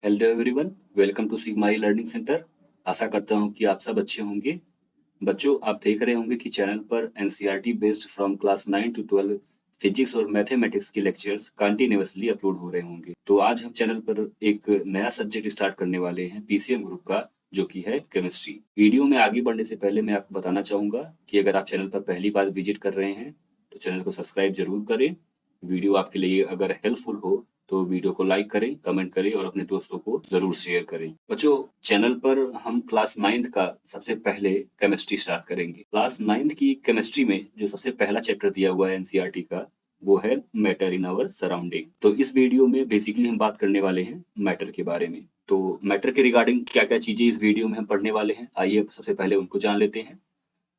Hello everyone, welcome to Sigma Learning Centre. आशा करता हूँ कि आप सब अच्छे होंगे। बच्चों, आप देख रहे होंगे कि चैनल पर NCERT based from class 9 to 12 physics और मैथमेटिक्स के लेक्चर्स कंटिन्यूअसली अपलोड हो रहे होंगे। तो आज हम चैनल पर एक नया सब्जेक्ट स्टार्ट करने वाले हैं पीसीएम ग्रुप का, जो कि है केमिस्ट्री। वीडियो में आगे बढ़ने से पहले मैं आपको बताना चाहूंगा कि अगर आप चैनल पर पहली बार विजिट कर रहे हैं तो चैनल को सब्सक्राइब जरूर करें। वीडियो आपके लिए अगर हेल्पफुल हो तो वीडियो को लाइक करें, कमेंट करें और अपने दोस्तों को जरूर शेयर करें। बच्चों, चैनल पर हम क्लास 9th का सबसे पहले केमिस्ट्री स्टार्ट करेंगे। क्लास 9th की केमिस्ट्री में जो सबसे पहला चैप्टर दिया हुआ है एनसीईआरटी का, वो है मैटर इन आवर सराउंडिंग। तो इस वीडियो में बेसिकली हम बात करने वाले हैं मैटर के बारे में। तो मैटर के रिगार्डिंग क्या क्या चीजें इस वीडियो में हम पढ़ने वाले हैं, आइए सबसे पहले उनको जान लेते हैं।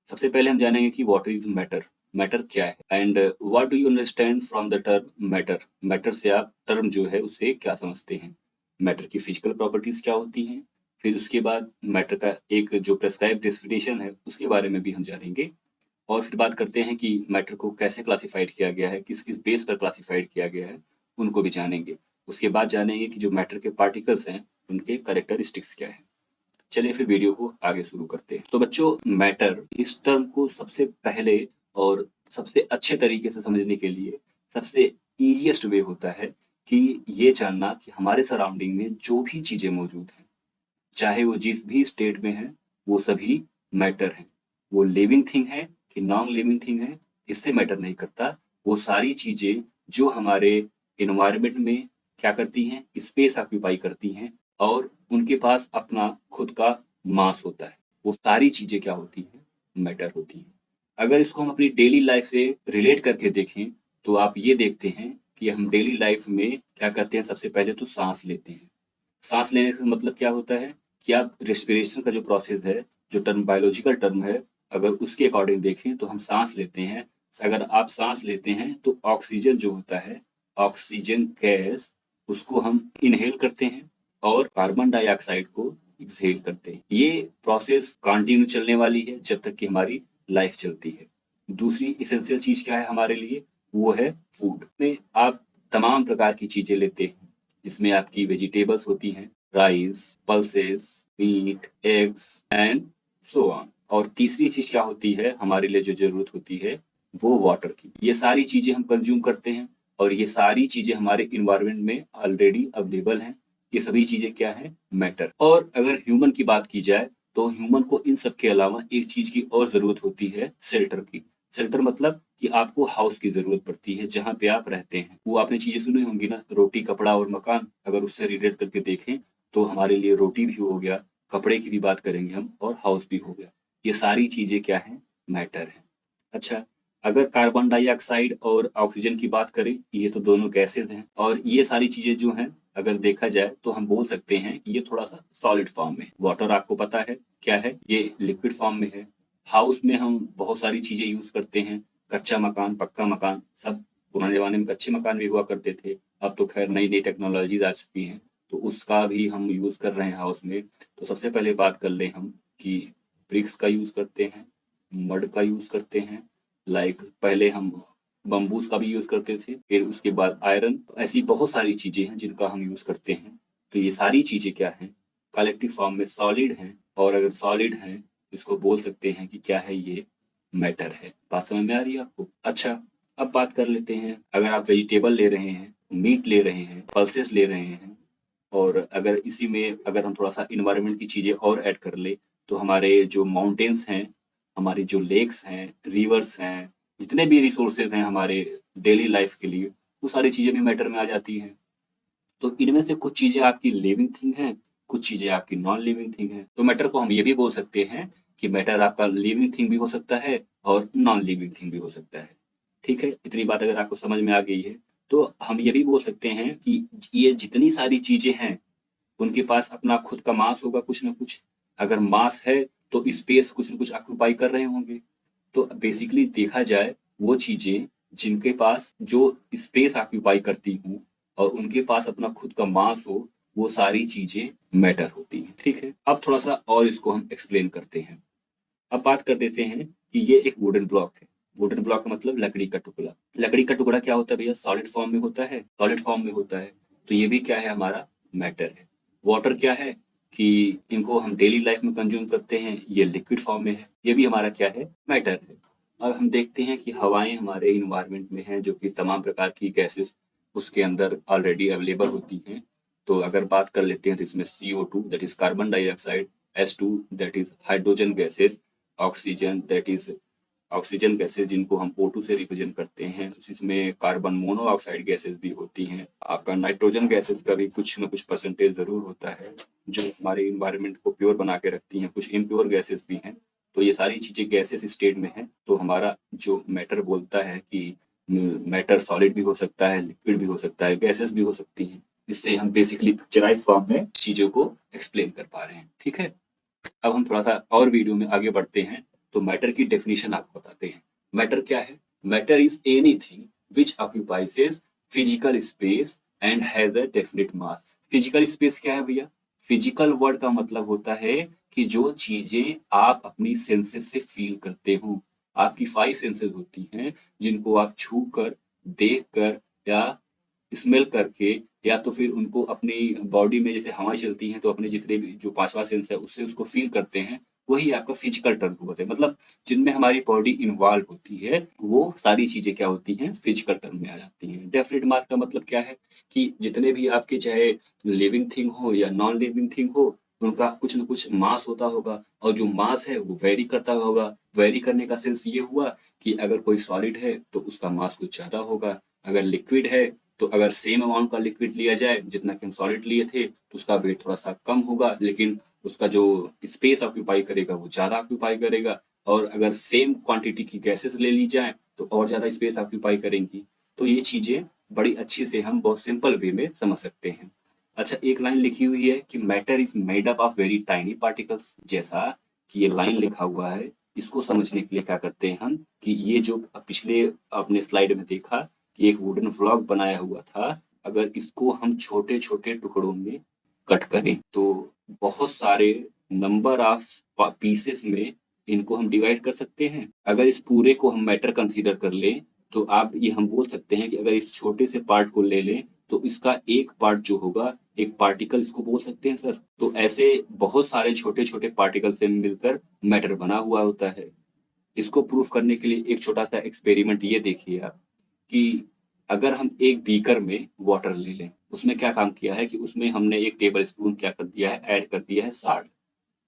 सबसे पहले हम जानेंगे कि व्हाट इज मैटर, मैटर क्या है, and what do you understand from the term matter. Matter से आप टर्म जो है उससे क्या समझते हैं, मैटर की फिजिकल प्रॉपर्टीज क्या होती हैं। फिर उसके बाद मैटर का एक जो प्रेस्क्राइब डेफिनेशन है उसके बारे में भी हम जानेंगे। और फिर बात करते हैं कि मैटर को कैसे क्लासिफाइड किया गया है, किस किस बेस पर क्लासिफाइड किया गया है, उनको भी जानेंगे। उसके बाद जानेंगे कि जो मैटर के पार्टिकल्स हैं उनके कैरेक्टरिस्टिक्स क्या है। चलिए फिर वीडियो को आगे शुरू करते हैं। तो बच्चों, मैटर इस टर्म को सबसे पहले और सबसे अच्छे तरीके से समझने के लिए सबसे इजीएस्ट वे होता है कि ये जानना कि हमारे सराउंडिंग में जो भी चीजें मौजूद हैं, चाहे वो जिस भी स्टेट में है, वो सभी मैटर है। वो लिविंग थिंग है कि नॉन लिविंग थिंग है, इससे मैटर नहीं करता। वो सारी चीजें जो हमारे इन्वायरमेंट में क्या करती हैं, स्पेस ऑक्यूपाई करती हैं और उनके पास अपना खुद का मास होता है, वो सारी चीजें क्या होती हैं, मैटर होती हैं। अगर इसको हम अपनी डेली लाइफ से रिलेट करके देखें तो आप ये देखते हैं कि हम डेली लाइफ में क्या करते हैं। सबसे पहले तो सांस लेते हैं। सांस लेने का मतलब क्या होता है कि आप रेस्पिरेशन का जो प्रोसेस है, जो टर्म बायोलॉजिकल टर्म है, अगर उसके अकॉर्डिंग देखें तो हम सांस लेते हैं। अगर आप सांस लेते हैं तो ऑक्सीजन जो होता है, ऑक्सीजन गैस, उसको हम इनहेल करते हैं और कार्बन डाइऑक्साइड को एक्सहेल करते हैं। ये प्रोसेस कंटिन्यू चलने वाली है जब तक कि हमारी लाइफ चलती है। दूसरी इसेंशियल चीज क्या है हमारे लिए, वो है फूड। में आप तमाम प्रकार की चीजें लेते हैं, जिसमें आपकी वेजिटेबल्स होती हैं, rice, pulses, meat, eggs and so on. और तीसरी चीज क्या होती है हमारे लिए जो जरूरत होती है, वो वाटर की। ये सारी चीजें हम कंज्यूम करते हैं और ये सारी चीजें हमारे इन्वायरमेंट में ऑलरेडी अवेलेबल हैं। ये सभी चीजें क्या है, मैटर। और अगर ह्यूमन की बात की जाए तो ह्यूमन को इन सब के अलावा एक चीज की और जरूरत होती है, शेल्टर की। शेल्टर मतलब कि आपको हाउस की जरूरत पड़ती है जहाँ पे आप रहते हैं। वो आपने चीजें सुनी होंगी ना, रोटी, कपड़ा और मकान। अगर उससे रिलेट करके देखें तो हमारे लिए रोटी भी हो गया, कपड़े की भी बात करेंगे हम, और हाउस भी हो गया। ये सारी चीजें क्या है, मैटर है। अच्छा, अगर कार्बन डाइऑक्साइड और ऑक्सीजन की बात करें, ये तो दोनों गैसेज हैं और ये सारी चीजें जो हैं अगर देखा जाए तो हम बोल सकते हैं कि ये थोड़ा सा सॉलिड फॉर्म में। वाटर आपको पता है क्या है, ये लिक्विड फॉर्म में है। हाउस में हम बहुत सारी चीजें यूज करते हैं, कच्चा मकान, पक्का मकान, सब। पुराने जमाने में कच्चे मकान भी हुआ करते थे, अब तो खैर नई नई टेक्नोलॉजीज आ चुकी हैं, तो उसका भी हम यूज कर रहे हैं हाउस में। तो सबसे पहले बात कर ले हम कि ब्रिक्स का यूज करते हैं, मड का यूज करते हैं, लाइक पहले हम बम्बूस का भी यूज करते थे, फिर उसके बाद आयरन। ऐसी बहुत सारी चीजें हैं जिनका हम यूज करते हैं। तो ये सारी चीजें क्या हैं, कलेक्टिव फॉर्म में सॉलिड हैं। और अगर सॉलिड हैं, इसको बोल सकते हैं कि क्या है, ये मैटर है। बात समझ में आ रही है आपको? अच्छा, अब बात कर लेते हैं, अगर आप वेजिटेबल ले रहे हैं, मीट ले रहे हैं, पल्सेस ले रहे हैं, और अगर इसी में अगर हम थोड़ा सा इन्वायरमेंट की चीजें और ऐड कर ले तो हमारे जो माउंटेन्स हैं, हमारी जो लेक्स हैं, रिवर्स हैं, जितने भी रिसोर्सेज हैं हमारे डेली लाइफ के लिए, वो सारी चीजें भी मैटर में आ जाती हैं। तो इनमें से कुछ चीजें आपकी लिविंग थिंग हैं, कुछ चीजें आपकी नॉन लिविंग थिंग हैं। तो मैटर को हम ये भी बोल सकते हैं कि मैटर आपका लिविंग थिंग भी हो सकता है और नॉन लिविंग थिंग भी हो सकता है। ठीक है, इतनी बात अगर आपको समझ में आ गई है तो हम ये भी बोल सकते हैं कि ये जितनी सारी चीजें हैं उनके पास अपना खुद का मास होगा कुछ ना कुछ। अगर मास है तो स्पेस कुछ ना कुछ ऑक्यूपाई कर रहे होंगे। तो बेसिकली देखा जाए, वो चीजें जिनके पास जो स्पेस ऑक्यूपाई करती हूँ और उनके पास अपना खुद का मास हो, वो सारी चीजें मैटर होती हैं। ठीक है, अब थोड़ा सा और इसको हम एक्सप्लेन करते हैं। अब बात कर देते हैं कि ये एक वुडन ब्लॉक है। वुडन ब्लॉक का मतलब लकड़ी का टुकड़ा। लकड़ी का टुकड़ा क्या होता है भैया, सॉलिड फॉर्म में होता है, सॉलिड फॉर्म में होता है। तो ये भी क्या है, हमारा मैटर है। वाटर क्या है कि इनको हम डेली लाइफ में कंज्यूम करते हैं, ये लिक्विड फॉर्म में है, ये भी हमारा क्या है, मैटर है। और हम देखते हैं कि हवाएं हमारे इन्वायरमेंट में हैं, जो कि तमाम प्रकार की गैसेस उसके अंदर ऑलरेडी अवेलेबल होती हैं। तो अगर बात कर लेते हैं तो इसमें CO2 that is carbon dioxide, S2 that is hydrogen gases, oxygen that is oxygen gases जिनको हम O2 से रिप्रेजेंट करते हैं, इसमें कार्बन मोनोऑक्साइड गैसेस भी होती हैं। आपका नाइट्रोजन गैसेस का भी कुछ न कुछ परसेंटेज जरूर होता है, जो हमारे इन्वायरमेंट को प्योर बना के रखती हैं। कुछ इम्प्योर गैसेस भी हैं। तो ये सारी चीजें गैसेस स्टेट में हैं। तो हमारा जो मैटर बोलता है कि मैटर सॉलिड भी हो सकता है, लिक्विड भी हो सकता है, गैसेस भी हो सकती हैं। इससे हम बेसिकली पिक्चराइज फॉर्म में चीजों को एक्सप्लेन कर पा रहे हैं। ठीक है, अब हम थोड़ा सा और वीडियो में आगे बढ़ते हैं, तो मैटर की डेफिनेशन आपको बताते हैं। मैटर क्या है? Matter is anything which occupies physical space and has a definite mass. Physical space क्या है भैया? फिजिकल वर्ड का मतलब होता है कि जो चीजें आप अपनी सेंसेस से फील करते हो। आपकी 5 सेंसेस होती हैं, जिनको आप छू कर, देख कर या स्मेल करके, या तो फिर उनको अपनी बॉडी में जैसे हवाएं चलती हैं तो अपने जितने भी जो पांचवा सेंस है उससे उसको फील करते हैं, वही आपका फिजिकल टर्म होते हैं। मतलब जिनमें हमारी बॉडी इन्वॉल्व होती है, वो सारी चीजें क्या होती हैं, फिजिकल टर्म में आ जाती हैं। डेफिनेट मास का मतलब क्या है कि जितने भी आपके चाहे लिविंग थिंग हो या नॉन लिविंग थिंग हो, उनका कुछ न कुछ मास होता होगा, और जो मास है वो वेरी करता होगा। वेरी करने का सेंस ये हुआ कि अगर कोई सॉलिड है तो उसका मास कुछ ज्यादा होगा, अगर लिक्विड है तो अगर सेम अमाउंट का लिक्विड लिया जाए जितना कि हम सॉलिड लिए थे तो उसका वेट थोड़ा सा कम होगा, लेकिन उसका जो स्पेस ऑक्यूपाई करेगा वो ज्यादा ऑक्यूपाई करेगा। और अगर सेम क्वांटिटी की गैसेस ले ली जाए तो और ज्यादा स्पेस ऑक्यूपाई करेंगी। तो ये चीजें बड़ी अच्छी से हम बहुत सिंपल वे में समझ सकते हैं। अच्छा, एक लाइन लिखी हुई है कि matter is made up of very tiny particles. जैसा कि ये लाइन लिखा हुआ है, इसको समझने के लिए क्या करते हैं हम कि ये जो पिछले आपने स्लाइड में देखा कि एक वुडन व्लॉग बनाया हुआ था, अगर इसको हम छोटे छोटे टुकड़ों में कट करें तो बहुत सारे नंबर ऑफ पीसेस में इनको हम डिवाइड कर सकते हैं। अगर इस पूरे को हम मैटर कंसीडर कर लें तो आप ये हम बोल सकते हैं कि अगर इस छोटे से पार्ट को ले लें तो इसका एक पार्ट जो होगा, एक पार्टिकल इसको बोल सकते हैं सर। तो ऐसे बहुत सारे छोटे छोटे पार्टिकल से मिलकर मैटर बना हुआ होता है। इसको प्रूफ करने के लिए एक छोटा सा एक्सपेरिमेंट ये देखिए आप कि अगर हम एक बीकर में वाटर ले लें, उसमें क्या काम किया है कि उसमें हमने एक टेबल स्पून क्या कर दिया है, ऐड कर दिया है साल्ट।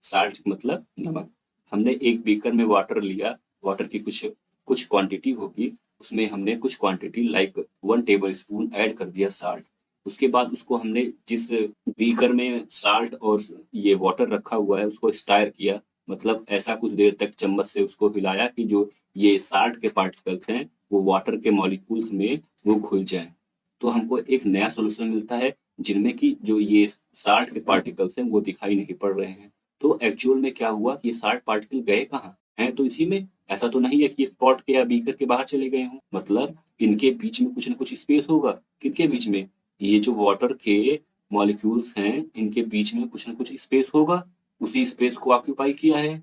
साल्ट मतलब नमक। हमने एक बीकर में वाटर लिया, वाटर की कुछ कुछ क्वांटिटी होगी, उसमें हमने कुछ quantity like 1 table spoon add कर दिया साल्ट। उसके बाद उसको हमने जिस बीकर में साल्ट और ये वाटर रखा हुआ है उसको स्टायर किया, मतलब ऐसा कुछ देर तक चम्मच से उसको हिलाया कि जो ये साल्ट के पार्टिकल्स हैं वो वाटर के मॉलिक्यूल्स में वो घुल जाए। तो हमको एक नया सोल्यूशन मिलता है जिनमें कि जो ये साल्ट के पार्टिकल्स हैं वो दिखाई नहीं पड़ रहे हैं। तो एक्चुअल में क्या हुआ कि ये 60 पार्टिकल गए कहाँ हैं, तो इसी में। ऐसा तो नहीं है कि स्पॉट के या बीकर के बाहर चले गए हों, मतलब इनके बीच में कुछ ना कुछ स्पेस होगा। किनके बीच में? ये जो वाटर के मॉलिक्यूल्स हैं इनके बीच में कुछ ना कुछ स्पेस होगा। उसी स्पेस को ऑक्यूपाई किया है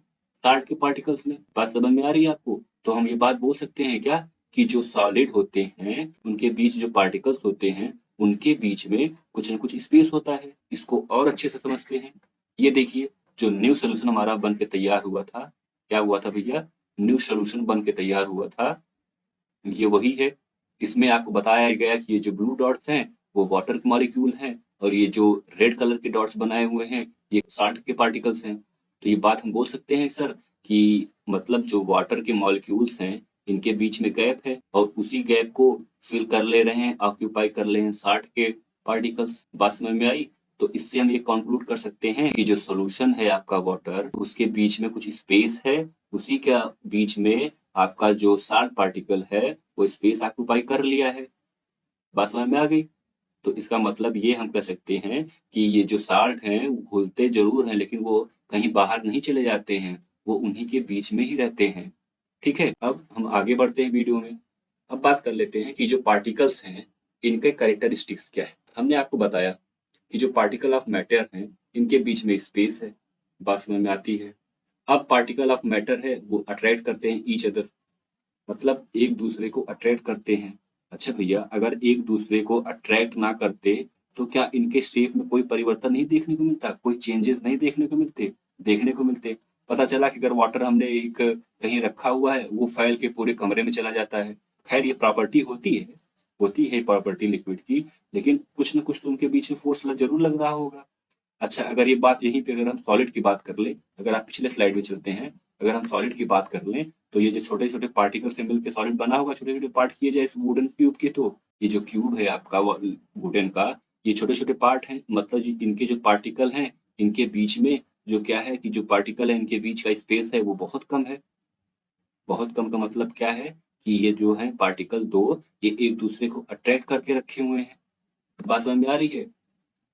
60 के पार्टिकल्स ने। बात समझ में आ रही है आपको? तो हम ये बात बोल सकते हैं क्या कि जो सॉलिड होते हैं उनके बीच जो पार्टिकल्स होते हैं उनके बीच में कुछ ना कुछ स्पेस होता है। इसको और अच्छे से समझते हैं। ये देखिए, जो न्यू सोल्यूशन हमारा बन के तैयार हुआ था, क्या हुआ था भैया? न्यू सोल्यूशन बन के तैयार हुआ था, ये वही है। इसमें आपको बताया गया कि ये जो ब्लू डॉट्स हैं वो वाटर के मॉलिक्यूल हैं, और ये जो रेड कलर के डॉट्स बनाए हुए हैं ये साल्ट के पार्टिकल्स हैं। तो ये बात हम बोल सकते हैं सर कि मतलब जो वाटर के मॉलिक्यूल्स हैं इनके बीच में गैप है, और उसी गैप को फिल कर ले रहे हैं, ऑक्यूपाई कर ले हैं साल्ट के पार्टिकल्स। बात समझ में आई? तो इससे हम ये कंक्लूड कर सकते हैं कि जो सोल्यूशन है आपका वाटर, उसके बीच में कुछ स्पेस है, उसी के बीच में आपका जो साल्ट पार्टिकल है वो स्पेस ऑक्यूपाई कर लिया है। बात समझ में आ गई? तो इसका मतलब ये हम कह सकते हैं कि ये जो साल्ट हैं वो घुलते जरूर हैं लेकिन वो कहीं बाहर नहीं चले जाते हैं, वो उन्हीं के बीच में ही रहते हैं। ठीक है, अब हम आगे बढ़ते हैं वीडियो में। अब बात कर लेते हैं कि जो पार्टिकल्स हैं इनके कैरेक्टरिस्टिक्स क्या है। हमने आपको बताया कि जो पार्टिकल ऑफ मैटर हैं इनके बीच में स्पेस है। बात समझ में आती है? अब पार्टिकल ऑफ मैटर है वो अट्रैक्ट करते हैं ईच अदर, मतलब एक दूसरे को अट्रैक्ट करते हैं। अच्छा भैया, अगर एक दूसरे को अट्रैक्ट ना करते तो क्या इनके शेप में कोई परिवर्तन नहीं देखने को मिलता, कोई चेंजेस नहीं देखने को मिलते? देखने को मिलते। पता चला कि अगर वाटर हमने एक कहीं रखा हुआ है, वो फैल के पूरे कमरे में चला जाता है। खैर ये प्रॉपर्टी होती है प्रॉपर्टी लिक्विड की, लेकिन कुछ न कुछ तो उनके बीच में फोर्स जरूर लग रहा होगा। अच्छा, अगर ये बात यहीं पे अगर हम सॉलिड की बात कर लें, अगर आप पिछले स्लाइड में चलते हैं, अगर हम सॉलिड की बात कर लें, तो ये जो छोटे-छोटे पार्टिकल से मिलके सॉलिड बना होगा, छोटे-छोटे पार्ट किए जाए इस वुडन क्यूब के, तो ये जो क्यूब है आपका वुडन का, ये छोटे-छोटे पार्ट हैं, मतलब इनके जो पार्टिकल हैं, इनके बीच में जो क्या है कि जो पार्टिकल है, इनके बीच का स्पेस है वो बहुत कम है। बहुत कम का मतलब क्या है कि ये जो है पार्टिकल दो, ये एक दूसरे को अट्रैक्ट करके रखे हुए हैं। बात समझ में आ रही है?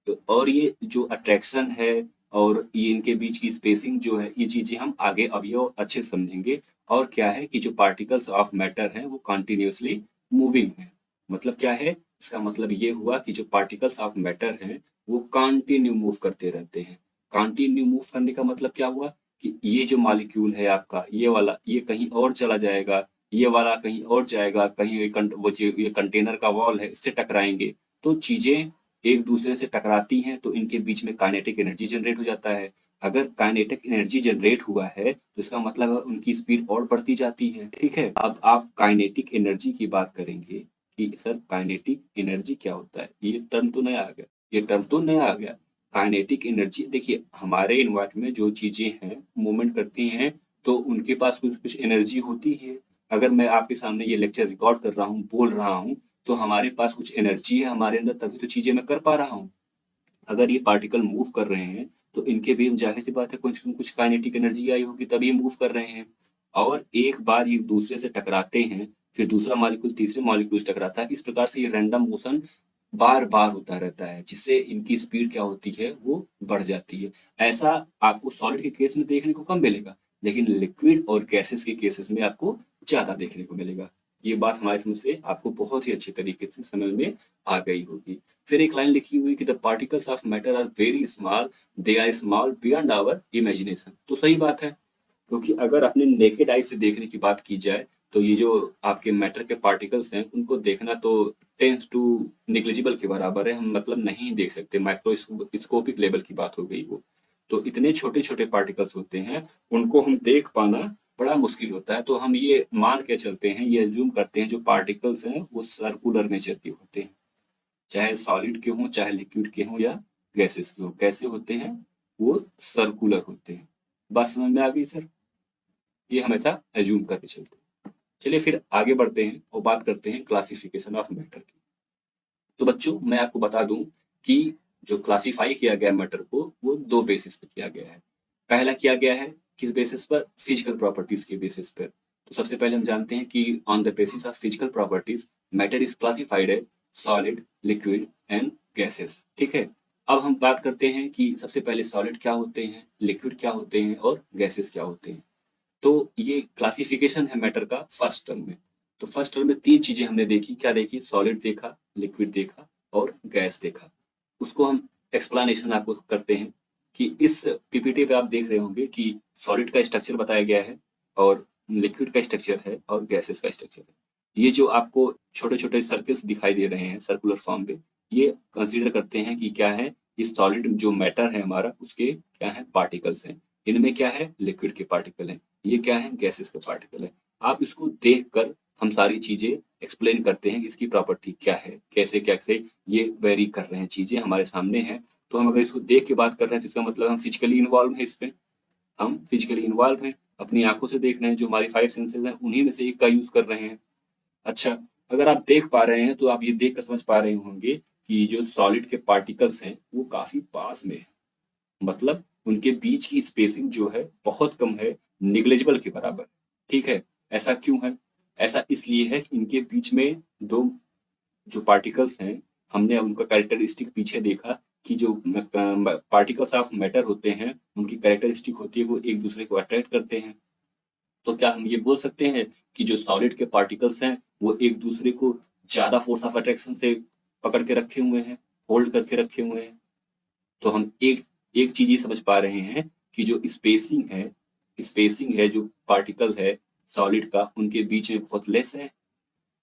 तो और ये जो अट्रैक्शन है और ये इनके बीच की स्पेसिंग जो है, ये चीजें हम आगे अभी और अच्छे से समझेंगे। और क्या है कि जो पार्टिकल्स ऑफ मैटर है वो कंटिन्यूअसली मूविंग है। मतलब क्या है, इसका मतलब ये हुआ कि जो पार्टिकल्स ऑफ मैटर हैं वो कंटिन्यू मूव करते रहते हैं। कंटिन्यू मूव करने का मतलब क्या हुआ कि ये जो मॉलिक्यूल है आपका, ये वाला, ये कहीं और चला जाएगा, ये वाला कहीं और जाएगा, कहीं वो जो ये कंटेनर का वॉल है इससे टकराएंगे। तो चीजें एक दूसरे से टकराती हैं, तो इनके बीच में काइनेटिक एनर्जी जनरेट हो जाता है। अगर काइनेटिक एनर्जी जनरेट हुआ है तो इसका मतलब है उनकी स्पीड और बढ़ती जाती है। ठीक है, अब आप काइनेटिक एनर्जी की बात करेंगे कि सर काइनेटिक एनर्जी क्या होता है, ये टर्म तो नया आ गया, ये टर्म तो नया आ गया। काइनेटिक एनर्जी, देखिए हमारे इन्वायरमेंट में जो चीजें हैं मूवमेंट करती हैं, तो उनके पास कुछ कुछ एनर्जी होती है। अगर मैं आपके सामने ये लेक्चर रिकॉर्ड कर रहा हूँ, बोल रहा हूँ, तो हमारे पास कुछ एनर्जी है हमारे अंदर, तभी तो चीजें मैं कर पा रहा हूँ। अगर ये पार्टिकल मूव कर रहे हैं तो इनके भी जाहिर सी बात है कुछ न कुछ काइनेटिक एनर्जी आई होगी तभी मूव कर रहे हैं। और एक बार ये दूसरे से टकराते हैं, फिर दूसरा मॉलिक्यूल तीसरे मॉलिक्यूल से टकराता है, इस प्रकार से ये रैंडम मोशन बार बार होता रहता है, जिससे इनकी स्पीड क्या होती है वो बढ़ जाती है। ऐसा आपको सॉलिड के केस में देखने को कम मिलेगा, लेकिन लिक्विड और गैसेस के केसेस में आपको ज्यादा देखने को मिलेगा। ये बात हमारी समझ से आपको बहुत ही अच्छे तरीके से समझ में आ गई होगी। फिर एक लाइन लिखी हुई कि the particles of matter are very small, they are small beyond our imagination. तो सही बात है, क्योंकि अगर अपने नेकेड आई से देखने की बात की जाए, तो ये जो आपके मैटर के पार्टिकल्स हैं उनको देखना तो टेंस टू निग्लिजिबल के बराबर है, हम मतलब नहीं देख सकते, माइक्रोस्कोपिक लेवल की बात हो गई वो। तो इतने छोटे छोटे पार्टिकल्स होते हैं, उनको हम देख पाना बड़ा मुश्किल होता है। तो हम ये मान के चलते हैं, ये एज्यूम करते हैं जो पार्टिकल्स हैं वो सर्कुलर नेचर के होते हैं, चाहे सॉलिड के हों, चाहे लिक्विड के हों या गैसेस के हों। कैसे होते हैं, वो सर्कुलर होते हैं। बात समझ में आ गई सर? ये हमेशा एज्यूम करके चलते हैं। चलिए फिर आगे बढ़ते हैं और बात करते हैं क्लासिफिकेशन ऑफ मैटर की। तो बच्चों मैं आपको बता दूं कि जो क्लासिफाई किया गया मैटर को वो दो बेसिस पे किया गया है। पहला किया गया है किस बेसिस पर, फिजिकल प्रॉपर्टीज के बेसिस पर। तो सबसे पहले हम जानते हैं कि on the basis of physical properties matter is classified है सॉलिड, लिक्विड एंड गैसेस। ठीक है, अब हम बात करते हैं कि सबसे पहले सॉलिड क्या होते हैं, लिक्विड क्या होते हैं और गैसेस क्या होते हैं। तो ये क्लासिफिकेशन है मैटर का फर्स्ट टर्म में। तो फर्स्ट टर्म में तीन चीजें हमने देखी, क्या देखी, सॉलिड देखा, लिक्विड देखा और गैस देखा। उसको हम एक्सप्लेनेशन आपको करते हैं कि इस पीपीटी पे आप देख रहे होंगे कि सॉलिड का स्ट्रक्चर बताया गया है और लिक्विड का स्ट्रक्चर है और गैसेस का स्ट्रक्चर है। ये जो आपको छोटे छोटे सर्कल्स दिखाई दे रहे हैं सर्कुलर फॉर्म पे, ये कंसीडर करते हैं कि क्या है, इस सॉलिड जो मैटर है हमारा उसके क्या है, पार्टिकल्स हैं। इनमें क्या है, लिक्विड के पार्टिकल हैं, ये क्या है, गैसेस का पार्टिकल है। आप इसको देख कर हम सारी चीजें एक्सप्लेन करते हैं कि इसकी प्रॉपर्टी क्या है, कैसे कैसे ये वेरी कर रहे हैं, चीजें हमारे सामने हैं। तो हम अगर इसको देख के बात कर रहे हैं तो इसका मतलब हम फिजिकली इन्वॉल्व हैं इसमें, हम फिजिकली इन्वॉल्व हैं, अपनी आंखों से देख रहे हैं, जो हमारी फाइव सेंसेस हैं उन्हीं में से एक का यूज कर रहे हैं। अच्छा, अगर आप देख पा रहे हैं तो आप ये देख कर समझ पा रहे होंगे कि जो सॉलिड के पार्टिकल्स हैं वो काफी पास में है, मतलब उनके बीच की स्पेसिंग जो है बहुत कम है, निग्लिजिबल के बराबर। ठीक है, ऐसा क्यों है, ऐसा इसलिए है कि इनके बीच में दो जो पार्टिकल्स हैं, हमने उनका कैरेक्टरिस्टिक पीछे देखा कि जो पार्टिकल्स ऑफ मैटर होते हैं उनकी कैरेक्टरिस्टिक होती है वो एक दूसरे को अट्रैक्ट करते हैं। तो क्या हम ये बोल सकते हैं कि जो सॉलिड के पार्टिकल्स हैं वो एक दूसरे को ज्यादा फोर्स ऑफ अट्रैक्शन से पकड़ के रखे हुए हैं, होल्ड करके रखे हुए हैं? तो हम एक एक चीज ये समझ पा रहे हैं कि जो स्पेसिंग है जो पार्टिकल है सॉलिड का उनके बीच में बहुत लेस है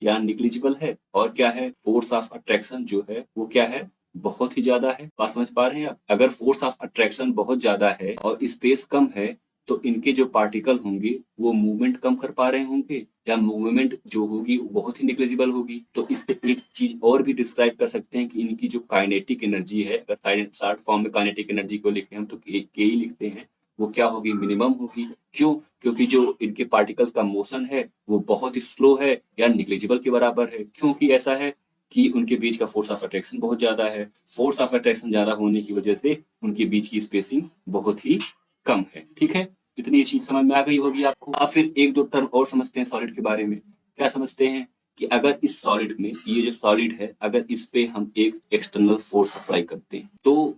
या निग्लिजिबल है। और क्या है, फोर्स ऑफ अट्रैक्शन जो है वो क्या है, बहुत ही ज्यादा है। बात समझ पा रहे हैं आप? अगर फोर्स ऑफ अट्रैक्शन बहुत ज्यादा है और स्पेस कम है, तो इनके जो पार्टिकल होंगे वो मूवमेंट कम कर पा रहे होंगे, या मूवमेंट जो होगी वो बहुत ही निग्लिजिबल होगी। तो इससे एक चीज और भी डिस्क्राइब कर सकते हैं कि इनकी जो काइनेटिक एनर्जी है, अगर शॉर्ट फॉर्म में काइनेटिक एनर्जी को लिखें हम तो के ही लिखते हैं, वो क्या होगी? मिनिमम होगी। क्यों? क्योंकि जो इनके पार्टिकल्स का मोशन है वो बहुत ही स्लो है या निग्लिजिबल के बराबर है। क्योंकि ऐसा है कि उनके बीच का फोर्स ऑफ अट्रैक्शन बहुत ज्यादा है। फोर्स ऑफ अट्रैक्शन ज्यादा होने की वजह से उनके बीच की स्पेसिंग बहुत ही कम है। ठीक है, इतनी चीज समझ में आ गई होगी आपको। अब फिर एक दो टर्म और समझते हैं सॉलिड के बारे में। क्या समझते हैं कि अगर इस सॉलिड में, ये जो सॉलिड है, अगर इस पे हम एक एक्सटर्नल फोर्स अप्लाई करते हैं तो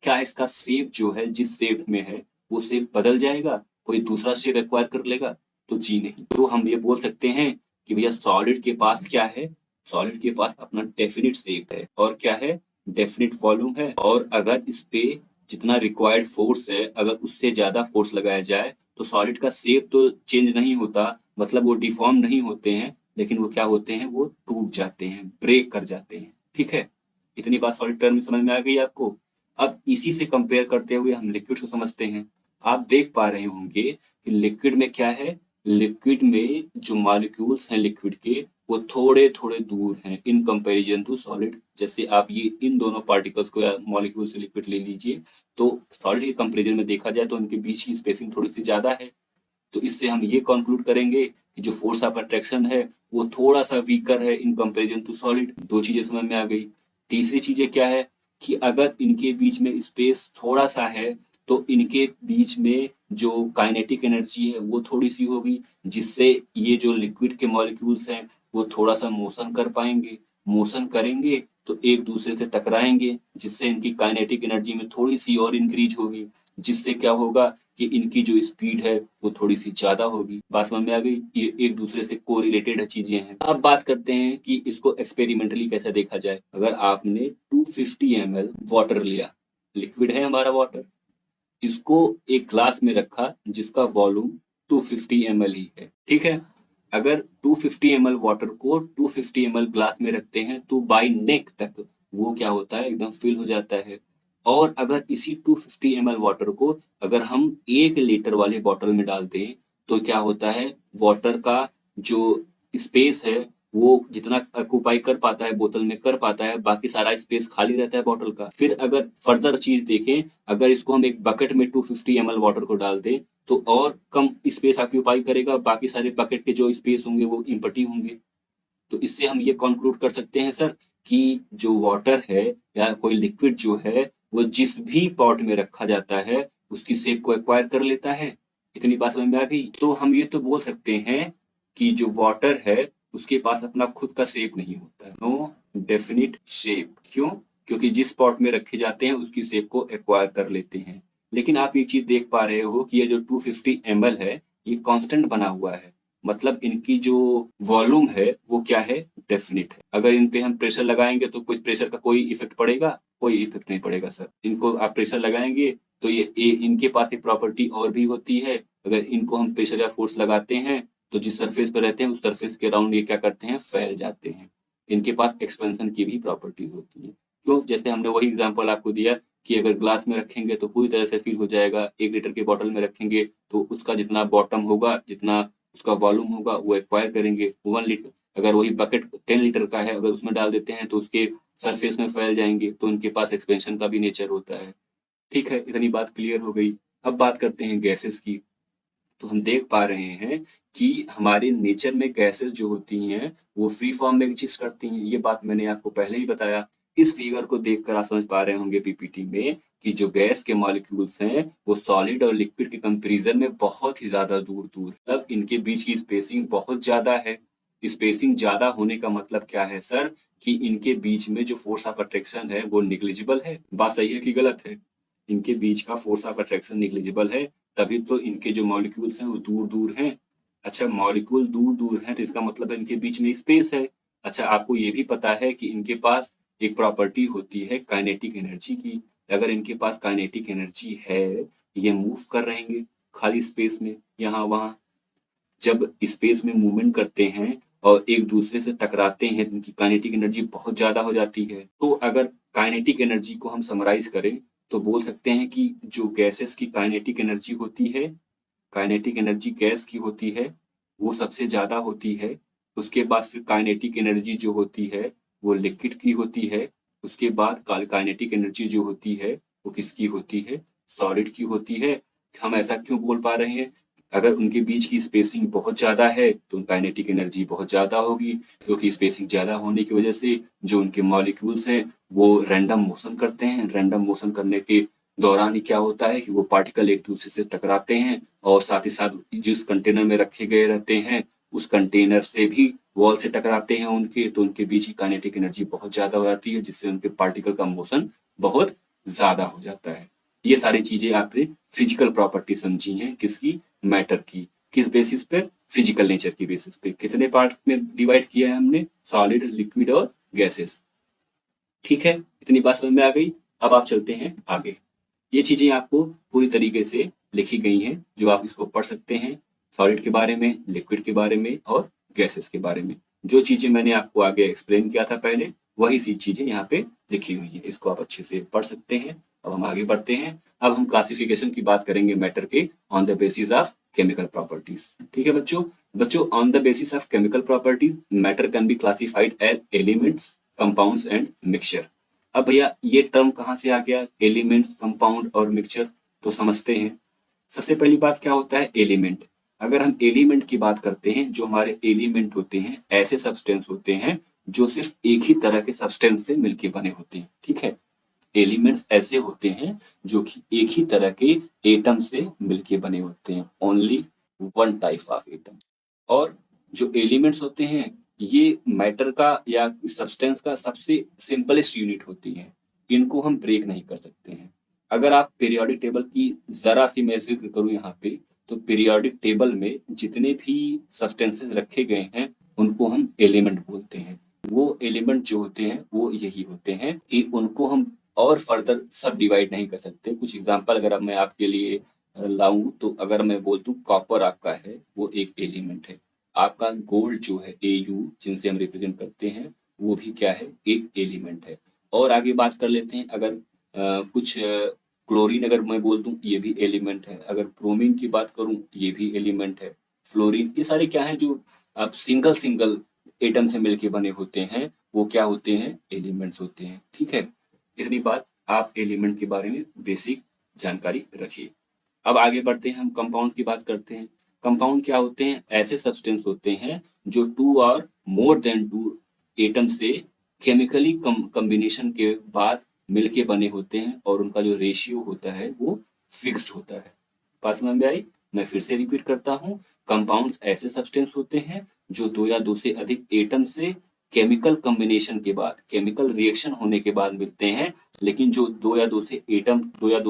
क्या इसका शेप जो है, जिस शेप में है वो शेप बदल जाएगा, कोई दूसरा शेप एक्वायर कर लेगा? तो जी नहीं। तो हम ये बोल सकते हैं कि भैया सॉलिड के पास क्या है? सॉलिड के पास अपना डेफिनिट शेप है और क्या है? डेफिनिट वॉल्यूम है। और अगर इस पे जितना रिक्वायर्ड फोर्स है, अगर उससे ज्यादा फोर्स लगाया जाए तो सॉलिड का शेप तो चेंज नहीं होता, मतलब वो डिफॉर्म नहीं होते हैं, लेकिन वो क्या होते हैं? वो टूट जाते हैं, ब्रेक कर जाते हैं। ठीक है, इतनी बात सॉलिड टर्म में समझ में आ गई आपको। अब इसी से कंपेयर करते हुए हम लिक्विड को समझते हैं। आप देख पा रहे होंगे कि लिक्विड में क्या है? लिक्विड में जो मॉलिक्यूल्स हैं लिक्विड के, वो थोड़े थोड़े दूर हैं इन कंपैरिजन टू सॉलिड। जैसे आप ये इन दोनों पार्टिकल्स को या मॉलिक्यूल से लिक्विड ले लीजिए, तो सॉलिड के कंपैरिजन में देखा जाए तो उनके बीच की स्पेसिंग थोड़ी सी ज्यादा है। तो इससे हम ये कंक्लूड करेंगे कि जो फोर्स ऑफ अट्रैक्शन है वो थोड़ा सा वीकर है इन कंपैरिजन टू सॉलिड। दो चीजें समझ में आ गई। तीसरी चीजें क्या है कि अगर इनके बीच में स्पेस थोड़ा सा है तो इनके बीच में जो काइनेटिक एनर्जी है वो थोड़ी सी होगी, जिससे ये जो लिक्विड के मॉलिक्यूल्स हैं वो थोड़ा सा मोशन कर पाएंगे। मोशन करेंगे तो एक दूसरे से टकराएंगे, जिससे इनकी काइनेटिक एनर्जी में थोड़ी सी और इंक्रीज होगी, जिससे क्या होगा कि इनकी जो स्पीड है वो थोड़ी सी ज्यादा होगी। बात समझ में आ गई? ये एक दूसरे से कोरिलेटेड चीजें हैं। अब बात करते हैं कि इसको एक्सपेरिमेंटली कैसे देखा जाए। अगर आपने 250 ml वाटर लिया, लिक्विड है हमारा वाटर, इसको एक ग्लास में रखा जिसका वॉल्यूम 250 ml ही है। ठीक है, अगर 250 ml वाटर को 250 ml ग्लास में रखते हैं तो बाई नेक तक वो क्या होता है? एकदम फिल हो जाता है। और अगर इसी 250 ml वाटर को अगर हम 1 लीटर वाले बॉटल में डाल दें तो क्या होता है? वाटर का जो स्पेस है वो जितना ऑक्यूपाई कर पाता है बोतल में कर पाता है, बाकी सारा स्पेस खाली रहता है बॉटल का। फिर अगर फर्दर चीज देखें, अगर इसको हम एक बकेट में 250 ml वाटर को डाल दें तो और कम स्पेस ऑक्यूपाई करेगा, बाकी सारे बकेट के जो स्पेस होंगे वो इम्पटी होंगे। तो इससे हम ये कंक्लूड कर सकते हैं सर कि जो वाटर है या कोई लिक्विड जो है वो जिस भी पॉट में रखा जाता है उसकी शेप को एक्वायर कर लेता है। इतनी बात समझ में आ गई? तो हम ये तो बोल सकते हैं कि जो वाटर है उसके पास अपना खुद का शेप नहीं होता, नो डेफिनिट शेप। क्यों? क्योंकि जिस पॉट में रखे जाते हैं उसकी शेप को एक्वायर कर लेते हैं। लेकिन आप एक चीज देख पा रहे हो कि ये जो 250 ml है ये कांस्टेंट बना हुआ है, मतलब इनकी जो वॉल्यूम है वो क्या है? डेफिनिट है। अगर इन पे हम प्रेशर लगाएंगे तो कोई प्रेशर का कोई इफेक्ट पड़ेगा? कोई इफेक्ट नहीं पड़ेगा सर। इनको आप प्रेशर लगाएंगे तो ये इनके पास एक प्रॉपर्टी और भी होती है। अगर इनको हम प्रेशर या फोर्स लगाते हैं तो जिस सरफेस पर रहते हैं उस सरफेस के अराउंड ये क्या करते हैं? फैल जाते हैं। इनके पास एक्सपेंशन की भी प्रॉपर्टी होती है। तो जैसे हमने वही एग्जाम्पल आपको दिया कि अगर ग्लास में रखेंगे तो पूरी तरह से फिल हो जाएगा, 1 लीटर की बॉटल में रखेंगे तो उसका जितना बॉटम होगा, जितना उसका वॉल्यूम होगा वो एक्वायर करेंगे। 1 लीटर अगर वही बकेट 10 लीटर का है, अगर उसमें डाल देते हैं तो उसके सरफेस में फैल जाएंगे, तो उनके पास एक्सपेंशन का भी नेचर होता है। ठीक है, इतनी बात क्लियर हो गई। अब बात करते हैं गैसेस की। तो हम देख पा रहे हैं कि हमारे नेचर में गैसेस जो होती हैं वो फ्री फॉर्म में एग्जिस्ट करती हैं। ये बात मैंने आपको पहले ही बताया। इस फिगर को देखकर आप समझ पा रहे होंगे पीपीटी में कि जो गैस के मॉलिक्यूल्स हैं वो सॉलिड और लिक्विड के कंपैरिजन में बहुत ही ज्यादा दूर दूर, मतलब इनके बीच की स्पेसिंग बहुत ज्यादा है। स्पेसिंग ज्यादा होने का मतलब क्या है सर? कि इनके बीच में जो फोर्स ऑफ अट्रैक्शन है वो निग्लिजिबल है। बात सही है कि गलत है? इनके बीच का फोर्स ऑफ अट्रैक्शन निग्लिजिबल है, तभी तो इनके जो मॉलिक्यूल्स हैं वो दूर दूर हैं। अच्छा, मॉलिक्यूल दूर दूर हैं तो इसका मतलब है इनके बीच में स्पेस है। अच्छा, आपको ये भी पता है कि इनके पास एक प्रॉपर्टी होती है काइनेटिक एनर्जी की। अगर इनके पास काइनेटिक एनर्जी है, ये मूव कर रहेंगे खाली स्पेस में यहाँ वहां। जब स्पेस में मूवमेंट करते हैं और एक दूसरे से टकराते हैं, इनकी काइनेटिक एनर्जी बहुत ज्यादा हो जाती है। तो अगर काइनेटिक एनर्जी को हम समराइज करें तो बोल सकते हैं कि जो गैसेस की काइनेटिक एनर्जी होती है, काइनेटिक एनर्जी गैस की होती है, वो सबसे ज़्यादा होती है। उसके बाद फिर काइनेटिक एनर्जी जो होती है, वो लिक्विड की होती है। उसके बाद काइनेटिक एनर्जी जो होती है, वो किसकी होती है? सॉलिड की होती है। हम ऐसा क्यों बोल पा रहे हैं? अगर उनके बीच की स्पेसिंग बहुत ज़्यादा है, तो काइनेटिक एनर्जी बहुत ज़्यादा होगी, क्योंकि स्पेसिंग ज़्यादा होने की वजह से जो उनके मॉलिक्यूल्स हैं, वो रैंडम मोशन करते हैं। रैंडम मोशन करने के दौरान ही क्या होता है कि वो पार्टिकल एक दूसरे से टकराते हैं और साथ ही साथ जिस कंटेनर में रखे गए रहते हैं, उस कंटेनर से भी वॉल से टकराते हैं उनके, तो उनके बीच की काइनेटिक एनर्जी बहुत ज़्यादा हो जाती है, जिससे उनके पार्टिकल का मोशन बहुत ज़्यादा हो जाता है। ये सारी चीज़ें आपने फिजिकल प्रॉपर्टी समझी हैं, किसकी? मैटर की। किस बेसिस पे? फिजिकल नेचर की बेसिस पे। कितने पार्ट में डिवाइड किया है हमने? सॉलिड, लिक्विड और गैसेस। ठीक है, इतनी बात समझ में आ गई। अब आप चलते हैं आगे। ये चीजें आपको पूरी तरीके से लिखी गई हैं, जो आप इसको पढ़ सकते हैं। सॉलिड के बारे में, लिक्विड के बारे में और गैसेस के बारे में। जो चीजें मैंने आपको आगे एक्सप्लेन किया था पहले, वही सी चीजें यहाँ पे लिखी हुई है। इसको आप अच्छे से पढ़ सकते हैं। अब हम आगे बढ़ते हैं। अब हम क्लासिफिकेशन की बात करेंगे मैटर के on the basis of chemical properties. ठीक है बच्चों। बच्चों, on the basis of chemical properties matter can be classified as elements, compounds and mixture. अब भैया ये टर्म कहाँ से आ गया? एलिमेंट्स, कंपाउंड और मिक्सचर। तो समझते हैं। सबसे पहली बात क्या होता है? एलिमेंट। अगर हम एलिमेंट की बात करते हैं, जो हमारे एलिमेंट होते हैं ऐसे सब्सटेंस होते हैं जो सिर्फ एक ही तरह के सब्सटेंस से मिलके बने होते हैं। ठीक है, एलिमेंट्स ऐसे होते हैं जो कि एक ही तरह के एटम से मिलके बने होते हैं, only one type of atom. और जो एलिमेंट्स होते हैं, ये मैटर का या सब्सटेंस का सबसे सिंपलेस्ट यूनिट होती है। इनको हम ब्रेक नहीं कर सकते हैं। अगर आप पीरियोडिक टेबल की जरा सी मैं जिक्र करूं यहाँ पे, तो पीरियोडिक टेबल में जितने भी सब्सटेंसेस रखे गए हैं, उनको हम एलिमेंट बोलते हैं। वो एलिमेंट जो होते हैं वो यही होते हैं कि उनको हम और फर्दर सब डिवाइड नहीं कर सकते। कुछ एग्जांपल अगर अब मैं आपके लिए लाऊं, तो अगर मैं बोल दूं कॉपर आपका है, वो एक एलिमेंट है। आपका गोल्ड जो है Au, जिनसे हम रिप्रेजेंट करते हैं, वो भी क्या है? एक एलिमेंट है। और आगे बात कर लेते हैं। अगर कुछ क्लोरीन अगर मैं बोल दूं, ये भी एलिमेंट है। अगर ब्रोमीन की बात करूं, ये भी एलिमेंट है। फ्लोरीन, ये सारे क्या है जो आप सिंगल सिंगल एटम से मिलके बने होते हैं, वो क्या होते हैं? एलिमेंट्स होते हैं। ठीक है, इतनी बात आप एलिमेंट के बारे में बेसिक जानकारी रखिए। अब आगे बढ़ते हैं, हम कंपाउंड की बात करते हैं। कंपाउंड क्या होते हैं? ऐसे सब्सटेंस होते हैं जो टू और मोर देन टू एटम से केमिकली कॉम्बिनेशन के बाद मिलके बने होते हैं, और उनका जो रेशियो होता है वो फिक्स्ड होता है। बात समझ में आई? मैं फिर से रिपीट करता हूँ। कंपाउंड्स ऐसे सब्सटेंस होते हैं जो दो या दो से अधिक एटम से केमिकल कॉम्बिनेशन के बाद, केमिकल रिएक्शन होने के बाद मिलते हैं। लेकिन जो दो या दो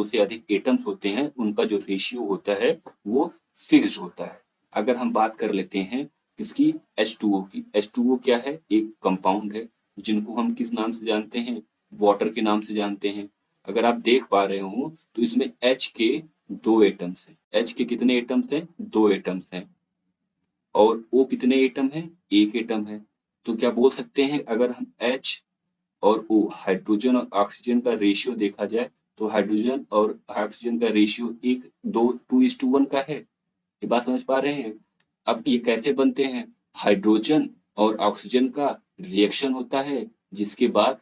से अधिक एटम्स होते हैं, उनका जो रेशियो होता है वो फिक्स्ड होता है। अगर हम बात कर लेते हैं किसकी? H2O की। H2O क्या है? एक कंपाउंड है, जिनको हम किस नाम से जानते हैं? वाटर के नाम से जानते हैं। अगर आप देख पा रहे हो तो इसमें H के दो एटम्स हैं। H के कितने एटम्स हैं? दो एटम्स हैं। और O कितने एटम है? एक एटम है। तो क्या बोल सकते हैं, अगर हम H और O, हाइड्रोजन और ऑक्सीजन का रेशियो देखा जाए, तो हाइड्रोजन और ऑक्सीजन का रेशियो एक दो 2:1 का है। ये बात समझ पा रहे हैं? अब ये कैसे बनते हैं? हाइड्रोजन और ऑक्सीजन का रिएक्शन होता है, जिसके बाद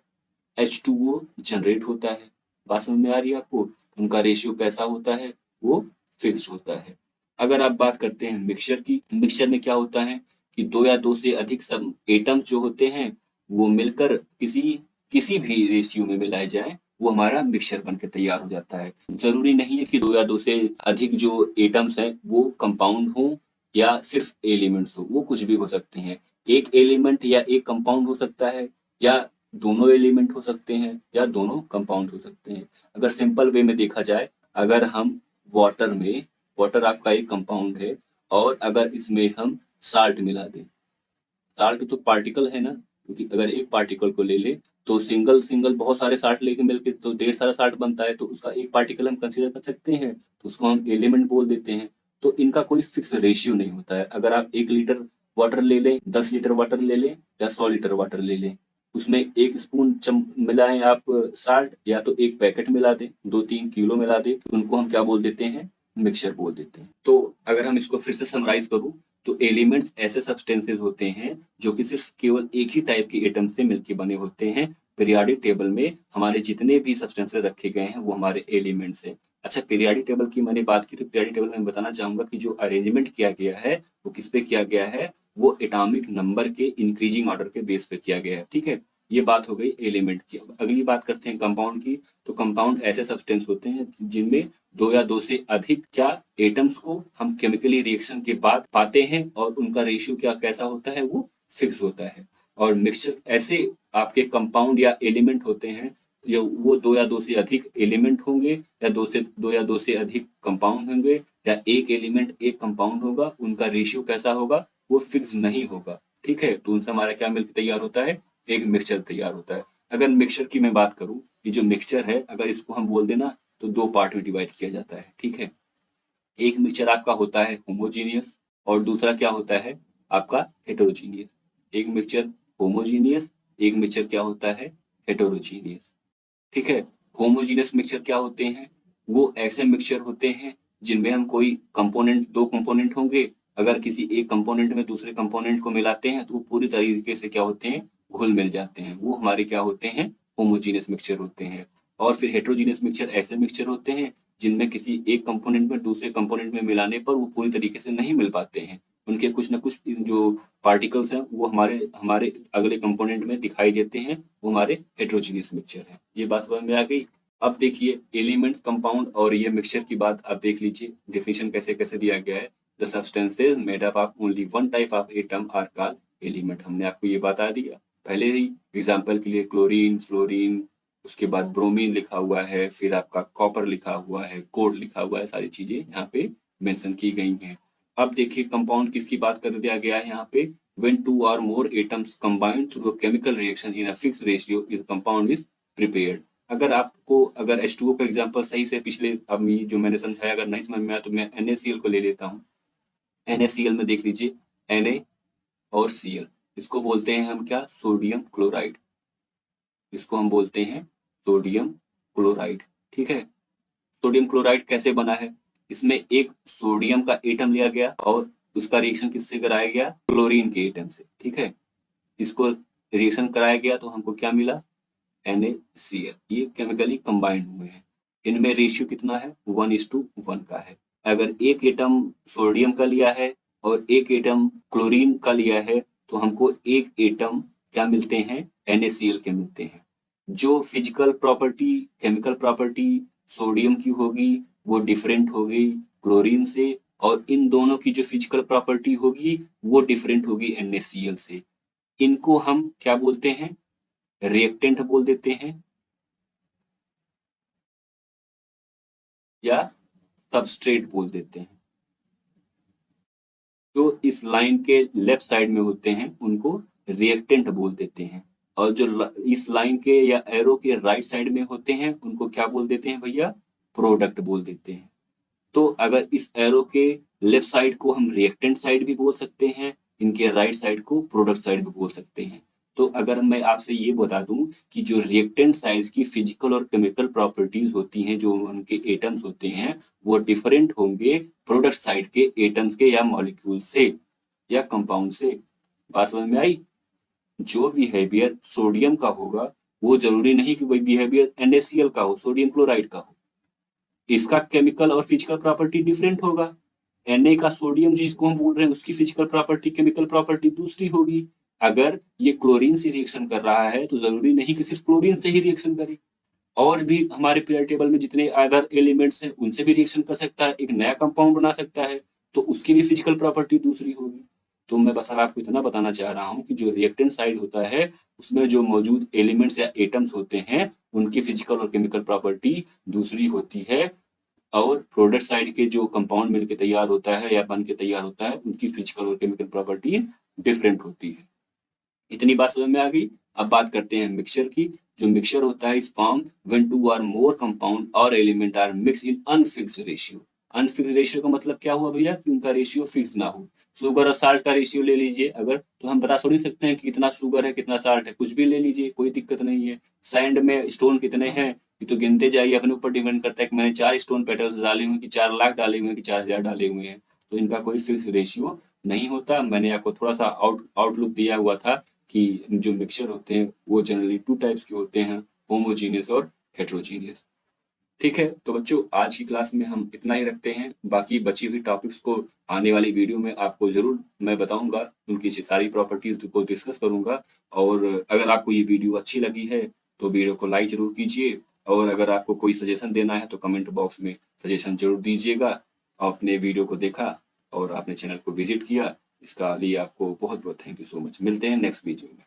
H2O जनरेट होता है। बात समझ में आ रही है आपको? उनका रेशियो कैसा होता है? वो फिक्स्ड होता है। अगर आप बात करते हैं मिक्सचर की, मिक्सचर में क्या होता है कि दो या दो से अधिक सब एटम्स जो होते हैं, वो मिलकर किसी किसी भी रेशियो में मिलाए जाए, वो हमारा मिक्सचर बनकर तैयार हो जाता है। जरूरी नहीं है कि दो या दो से अधिक जो एटम्स हैं वो कंपाउंड हो या सिर्फ एलिमेंट्स हो, वो कुछ भी हो सकते हैं। एक एलिमेंट या एक कंपाउंड हो सकता है, या दोनों एलिमेंट हो सकते हैं, या दोनों कंपाउंड हो सकते हैं। अगर सिंपल वे में देखा जाए, अगर हम वाटर में, वाटर आपका एक कंपाउंड है, और अगर इसमें हम साल्ट मिला दें, साल्ट तो पार्टिकल है ना, क्योंकि अगर एक पार्टिकल को ले ले तो सिंगल सिंगल बहुत सारे साल्ट लेके मिलके तो ढेर सारा साल्ट बनता है, तो उसका एक पार्टिकल हम कंसीडर कर सकते हैं, तो उसको हम एलिमेंट बोल देते हैं। तो इनका कोई फिक्स रेशियो नहीं होता है। अगर आप 1 लीटर वाटर ले लें, 10 लीटर वाटर ले लें, या 100 लीटर वाटर ले लें, उसमें 1 स्पून मिलाएं आप साल्ट, या तो 1 पैकेट मिला दें, 2-3 किलो मिला दें, तो उनको हम क्या बोल देते हैं, मिक्सचर बोल देते हैं। तो अगर हम इसको फिर से समराइज करूं, तो एलिमेंट्स ऐसे सब्सटेंसेस होते हैं जो कि सिर्फ केवल एक ही टाइप के एटम से मिलकर बने होते हैं। पीरियोडिक टेबल में हमारे जितने भी सब्सटेंसेस रखे गए हैं वो हमारे एलिमेंट्स हैं। अच्छा, पीरियोडिक टेबल की मैंने बात की, तो पीरियोडिक टेबल में बताना चाहूंगा कि जो अरेंजमेंट किया गया है वो किस पे किया गया है, वो एटॉमिक नंबर के इंक्रीजिंग ऑर्डर के बेस पे किया गया है। ठीक है, ये बात हो गई एलिमेंट की। अब अगली बात करते हैं कंपाउंड की। तो कंपाउंड ऐसे सब्सटेंस होते हैं जिनमें 2 या 2 से अधिक क्या एटम्स को हम केमिकली रिएक्शन के बाद पाते हैं, और उनका रेशियो क्या कैसा होता है, वो फिक्स होता है। और मिक्सचर ऐसे आपके कंपाउंड या एलिमेंट होते हैं, या वो 2 या 2 से अधिक एलिमेंट होंगे, या 2 या 2 से अधिक कंपाउंड होंगे, या एक एलिमेंट एक कंपाउंड होगा, उनका रेशियो कैसा होगा, वो फिक्स नहीं होगा। ठीक है, तो उनसे हमारा क्या मिलकर तैयार होता है, एक मिक्सचर तैयार होता है। अगर मिक्सचर की मैं बात करूं, ये जो मिक्सचर है अगर इसको हम बोल देना, तो 2 पार्ट में डिवाइड किया जाता है। ठीक है, एक मिक्सचर आपका होता है होमोजीनियस, और दूसरा क्या होता है आपका हेटेरोजीनियस। एक मिक्सचर होमोजीनियस, एक मिक्सचर क्या होता है, हेटेरोजीनियस। ठीक है, होमोजीनियस मिक्सचर क्या होते हैं, वो ऐसे मिक्सचर होते हैं जिनमें हम कोई कंपोनेंट, 2 कंपोनेंट होंगे, अगर किसी एक कंपोनेंट में दूसरे कंपोनेंट को मिलाते हैं तो वो पूरी तरीके से क्या होते हैं, घुल मिल जाते हैं, वो हमारे क्या होते हैं, होमोजीनियस मिक्सचर होते हैं। और फिर हेटेरोजीनियस मिक्सचर ऐसे मिक्सचर होते हैं जिनमें किसी एक कंपोनेंट में दूसरे कंपोनेंट में मिलाने पर वो पूरी तरीके से नहीं मिल पाते हैं, उनके कुछ ना कुछ जो पार्टिकल्स हैं वो हमारे हमारे अगले कंपोनेंट में दिखाई देते हैं, वो हमारे हेटेरोजीनियस मिक्सचर है। ये बात समझ में आ गई। अब देखिए एलिमेंट्स, कंपाउंड और ये मिक्सचर की बात आप देख लीजिए, डेफिनेशन कैसे कैसे दिया गया है। The substances made up of only one type of atom are called element. हमने आपको ये बता दिया पहले ही। एग्जाम्पल के लिए क्लोरीन, फ्लोरीन, उसके बाद ब्रोमीन लिखा हुआ है, फिर आपका कॉपर लिखा हुआ है, कोड लिखा हुआ है, सारी चीजें यहाँ पे मेंशन की गई हैं। अब देखिए कंपाउंड किसकी बात कर दिया गया है यहाँ पे, when 2 or more atoms combine through a chemical reaction in a fixed ratio, the compound is prepared। अगर आपको अगर H2O का एग्जांपल सही से पिछले अब ये जो मैंने समझाया अगर नहीं समझ में आया तो मैं NaCl को ले लेता हूँ। NaCl में देख लीजिए Na और Cl, इसको बोलते हैं हम क्या, सोडियम क्लोराइड। इसको हम बोलते हैं सोडियम क्लोराइड। ठीक है, सोडियम क्लोराइड कैसे बना है, इसमें एक सोडियम का एटम लिया गया और उसका रिएक्शन किससे कराया गया, क्लोरीन के एटम से। ठीक है, इसको रिएक्शन कराया गया तो हमको क्या मिला, NaCl। ये केमिकली कंबाइंड हुए हैं, इनमें रेशियो कितना है, 1:1 का है। अगर एक एटम सोडियम का लिया है और एक एटम क्लोरीन का लिया है तो हमको एक एटम क्या मिलते हैं, NaCl के मिलते हैं। जो physical property, chemical property sodium की होगी वो डिफरेंट होगी क्लोरीन से, और इन दोनों की जो फिजिकल प्रॉपर्टी होगी वो डिफरेंट होगी NaCl से। इनको हम क्या बोलते हैं, रिएक्टेंट बोल देते हैं या सबस्ट्रेट बोल देते हैं। जो इस लाइन के लेफ्ट साइड में होते हैं उनको रिएक्टेंट बोल देते हैं, और जो इस लाइन के या एरो के राइट साइड में होते हैं उनको क्या बोल देते हैं भैया, प्रोडक्ट बोल देते हैं। तो अगर इस एरो के लेफ्ट साइड को हम रिएक्टेंट साइड भी बोल सकते हैं, इनके राइट साइड को प्रोडक्ट साइड भी बोल सकते हैं। तो अगर मैं आपसे ये बता दूं कि जो रिएक्टेंट साइड की फिजिकल और केमिकल प्रॉपर्टीज होती हैं, जो उनके एटम्स होते हैं वो डिफरेंट होंगे प्रोडक्ट साइड के एटम्स के या मॉलिक्यूल से या कंपाउंड से। बात समझ में आई। जो बिहेवियर सोडियम का होगा वो जरूरी नहीं कि वही बिहेवियर NaCl का हो, सोडियम क्लोराइड का हो। इसका केमिकल और फिजिकल प्रॉपर्टी डिफरेंट होगा। Na का सोडियम जिसको हम बोल रहे हैं उसकी फिजिकल प्रॉपर्टी, केमिकल प्रॉपर्टी दूसरी होगी। अगर ये क्लोरीन से रिएक्शन कर रहा है तो जरूरी नहीं कि सिर्फ क्लोरीन से ही रिएक्शन करे, और भी हमारे पीरियड टेबल में जितने अदर एलिमेंट्स हैं उनसे भी रिएक्शन कर सकता है, एक नया कंपाउंड बना सकता है, तो उसकी भी फिजिकल प्रॉपर्टी दूसरी होगी। तो मैं बस आपको इतना बताना चाह रहा हूँ कि जो रिएक्टेंट साइड होता है उसमें जो मौजूद एलिमेंट्स या एटम्स होते हैं उनकी फिजिकल और केमिकल प्रॉपर्टी दूसरी होती है, और प्रोडक्ट साइड के जो कंपाउंड मिलकर तैयार होता है या बन के तैयार होता है उनकी फिजिकल और केमिकल प्रॉपर्टी डिफरेंट होती है। इतनी बात समझ में आ गई। अब बात करते हैं मिक्सचर की। जो मिक्सचर होता है इस form when 2 or more compound और element are mix in unfixed ratio. Unfixed ratio का मतलब क्या हुआ भैया, कि उनका रेशियो फिक्स ना हो। शुगर और साल्ट का रेशियो ले लीजिए अगर, तो हम बता थोड़ी सकते हैं कि कितना शुगर है कितना साल्ट है, कुछ भी ले लीजिए, कोई दिक्कत नहीं है। सैंड में स्टोन कितने हैं ये तो गिनते जाइए, अपने ऊपर डिपेंड करता है कि मैंने 4 स्टोन पेटल्स डाले हुए हैं कि 4 लाख डाले हुए हैं कि 4000 डाले हुए हैं, तो इनका कोई फिक्स रेशियो नहीं होता। मैंने आपको थोड़ा सा आउटलुक दिया हुआ था कि जो मिक्सचर होते हैं वो जनरली 2 टाइप्स के होते हैं, होमोजीनियस और हेटेरोजीनियस। ठीक है, तो बच्चों आज की क्लास में हम इतना ही रखते हैं। बाकी बची हुई टॉपिक्स को आने वाली वीडियो में आपको ज़रूर मैं बताऊंगा, उनकी सारी प्रॉपर्टीज को डिस्कस करूंगा। और अगर आपको ये वीडियो अच्छी लगी है तो वीडियो को लाइक जरूर कीजिए, और अगर आपको कोई सजेशन देना है तो कमेंट बॉक्स में सजेशन जरूर दीजिएगा। आपने वीडियो को देखा और आपने चैनल को विजिट किया, इसका लिए आपको बहुत बहुत थैंक यू सो मच। मिलते हैं नेक्स्ट वीडियो में।